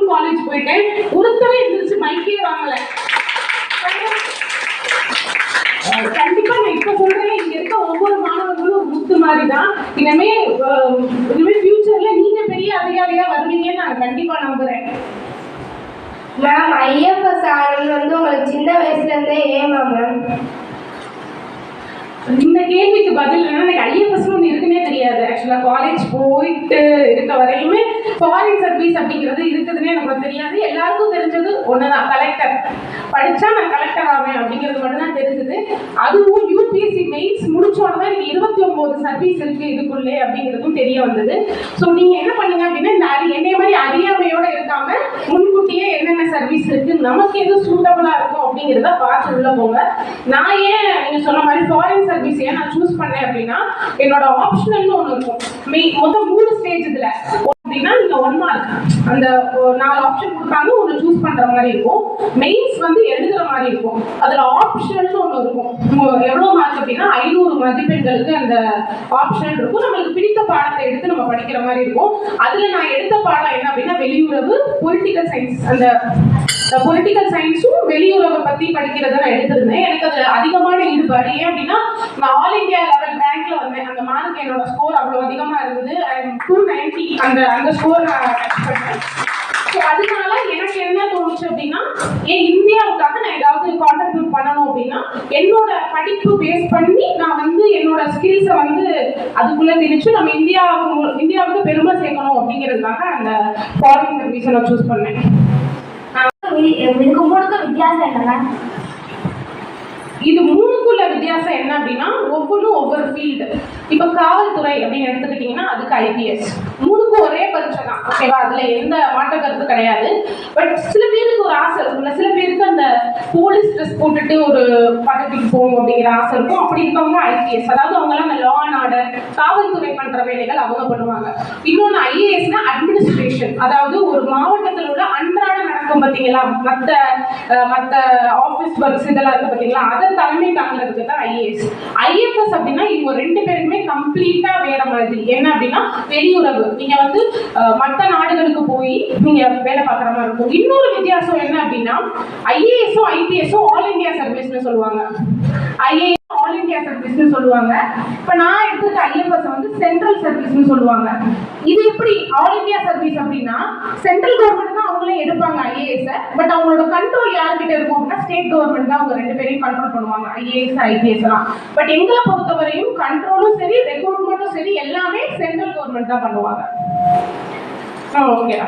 நானும் காலேஜ் போயிட்டேன். ஒருத்தவே எந்திரிச்சு மைக்கே வாங்கல. கண்டிப்பா நான் இப்ப சொல்றேன், இங்க இருக்க ஒவ்வொரு மாணவர்களும் ஒரு முத்து மாதிரி தான். இனிமே ஃபியூச்சர்ல நீங்க பெரிய அதிகாரியா வருவீங்கன்னு நான் கண்டிப்பா நம்புறேன். மேம், ஐஎஃப்எஸ் ஆர்டர் வந்து உங்களுக்கு சின்ன வயசுல இருந்தே ஏமா மேம்? இந்த கேள்விக்கு பதில் என்னன்னா, எனக்கு ஐஎஃப்எஸ் ஒன்று இருக்குன்னே தெரியாது. ஆக்சுவலாக காலேஜ் போயிட்டு இருக்க வரையுமே ஃபாரின் சர்வீஸ் அப்படிங்கிறது இருக்குதுன்னே எனக்கு தெரியாது. எல்லாருக்கும் தெரிஞ்சது ஒண்ணுதான், கலெக்டர். படிச்சா நான் கலெக்டர் ஆவேன் அப்படிங்கிறது மட்டும் தான் தெரிஞ்சது. அதுவும் யூபிஎஸ்சி மெயின்ஸ் முடிச்சோட தான் எனக்கு 29 சர்வீஸ் இருக்கு இதுக்குள்ளே அப்படிங்கிறதும் தெரிய வந்தது. ஸோ நீங்க என்ன பண்ணுங்க அப்படின்னா, இந்த என்னைய மாதிரி அறியாமையோட இருக்காம முன்கூட்டியே என்னென்ன சர்வீஸ் இருக்கு, நமக்கு எது சூட்டபிளா இருக்கும் அப்படிங்கிறத பார்த்து உள்ள போங்க. நான் ஏன் நீங்க சொன்ன மாதிரி ஃபாரின் சர்வீஸ் ஏன் நான் சூஸ் பண்ணேன் அப்படின்னா, என்னோட ஆப்ஷனல்னு ஒன்று இருக்கும். மொத்தம் 3 ஸ்டேஜ் இதுல அப்படின்னா, நீங்க 1 மார்க் அந்த 4 ஆப்ஷன் கொடுப்பாங்க, ஒன்று சூஸ் பண்ற மாதிரி இருக்கும். மெயின்ஸ் வந்து எழுதுற மாதிரி இருக்கும். அதுல ஆப்ஷனல்னு ஒன்று இருக்கும். எவ்வளவு மார்க் அப்படின்னா 500 மதிப்பெண்களுக்கு அந்த ஆப்ஷனல் இருக்கும். நம்மளுக்கு பிடித்த பாடத்தை எடுத்து நம்ம படிக்கிற மாதிரி இருக்கும். அதுல நான் எடுத்த பாடம் என்ன அப்படின்னா, வெளியுறவு, பொலிட்டிக்கல் சயின்ஸ். அந்த பொலிட்டிக்கல் சயின்ஸும் வெளியுறவை பத்தி படிக்கிறத நான் எடுத்திருந்தேன். எனக்கு அது அதிகமான ஈடுபாடு. ஏன் அப்படின்னா, நான் ஆல் இந்தியா லெவல் ரேங்க்ல வந்தேன். அந்த மார்க் என்னோட ஸ்கோர் அவ்வளவு அதிகமா இருந்தது. 290 அந்த ஸ்கோர் நான் டச் பண்ணேன். ஸோ அதனால எனக்கு என்ன தோணுச்சு அப்படின்னா, ஏன் இந்தியாவுக்காக நான் ஏதாவது கான்ட்ரிபியூட் பண்ணணும் அப்படின்னா, என்னோட படிப்பு பேஸ் பண்ணி நான் வந்து என்னோட ஸ்கில்ஸை வந்து அதுக்குள்ள திணிச்சு நம்ம இந்தியாவுக்கு பெருமை சேர்க்கணும் அப்படிங்கிறதுக்காக அந்த ஃபாரின் சர்வீஸை நான் சூஸ் பண்ணேன். இதுக்கு மூணுக்கும் வித்தியாசம் என்ன? இது மூணுக்குள்ள வித்தியாசம் என்ன அப்படின்னா, ஒவ்வொன்றும் ஒவ்வொரு ஃபீல்டு. இப்போ காவல்துறை அப்படின்னு எடுத்துக்கிட்டீங்கன்னா அதுக்கு ஐபிஎஸ். மூணுக்கும் ஒரே பரீட்சை தான், ஓகேவா? அதுல எந்த மாற்ற கருத்து கிடையாது. பட் சில பேருக்கு ஒரு ஆசை இருக்கும்ல, சில பேருக்கு அந்த போலீஸ் ட்ரெஸ் போட்டுட்டு ஒரு பதவிக்கு போகணும் அப்படிங்கிற ஆசை இருக்கும். அப்படி இருக்கவங்க ஐபிஎஸ், அதாவது அவங்கலாம் அந்த லா அண்ட் ஆர்டர், காவல்துறை பண்ற வேலைகள் அவங்க பண்ணுவாங்க. இன்னொன்று ஐஏஎஸ்னா அட்மினிஸ்ட்ரேஷன், அதாவது ஒரு மாவட்டத்தில் உள்ள அன்றாட நடக்கும் பார்த்தீங்களா, மற்ற ஆஃபீஸ் ஒர்க்ஸ் இதெல்லாம் இருக்கு பார்த்தீங்களா, அதை தலைமை தாங்கிறதுக்கு தான் ஐஏஎஸ். ஐஎஃப்எஸ் அப்படின்னா இவங்க 2 பேருமே கம்ப்ளீட்டா வேற மாதிரி. என்ன அப்படின்னா, வெளியுறவு, நீங்க வந்து மற்ற நாடுகளுக்கு போய் நீங்க வேலை பார்க்குற மாதிரி இருக்கும். இன்னொரு வித்தியாசம் என்ன அப்படின்னா, ஐஏஎஸும் ஐபிஎஸும் ஆல் இந்தியா சர்வீஸ்னு சொல்லுவாங்க. ஐஏஎஸ் ஆல் இந்தியா சர்வீஸ்னு சொல்லுவாங்க. இப்போ நான் எடுத்துக்க ஐஎஃப்எஸ் வந்து சென்ட்ரல் சர்வீஸ்னு சொல்லுவாங்க. இது எப்படி ஆல் இந்தியா சர்வீஸ் அப்படின்னா, சென்ட்ரல் கவர்மெண்ட் தான் அவங்களே எடுப்பாங்க ஐஏஎஸ். பட் அவங்களோட கண்ட்ரோல் யார்கிட்ட இருக்கும் அப்படின்னா, ஸ்டேட் கவர்மெண்ட் தான் அவங்க 2 பேரையும் கண்ட்ரோல் பண்ணுவாங்க, ஐஏஎஸ் ஐபிஎஸ் எல்லாம். பட் எங்களை பொறுத்தவரையும் கண்ட்ரோலும் சரி ரெக்ரூட்மெண்ட்டும் சரி எல்லாமே சென்ட்ரல் கவர்மெண்ட் தான் பண்ணுவாங்க. ஓகே.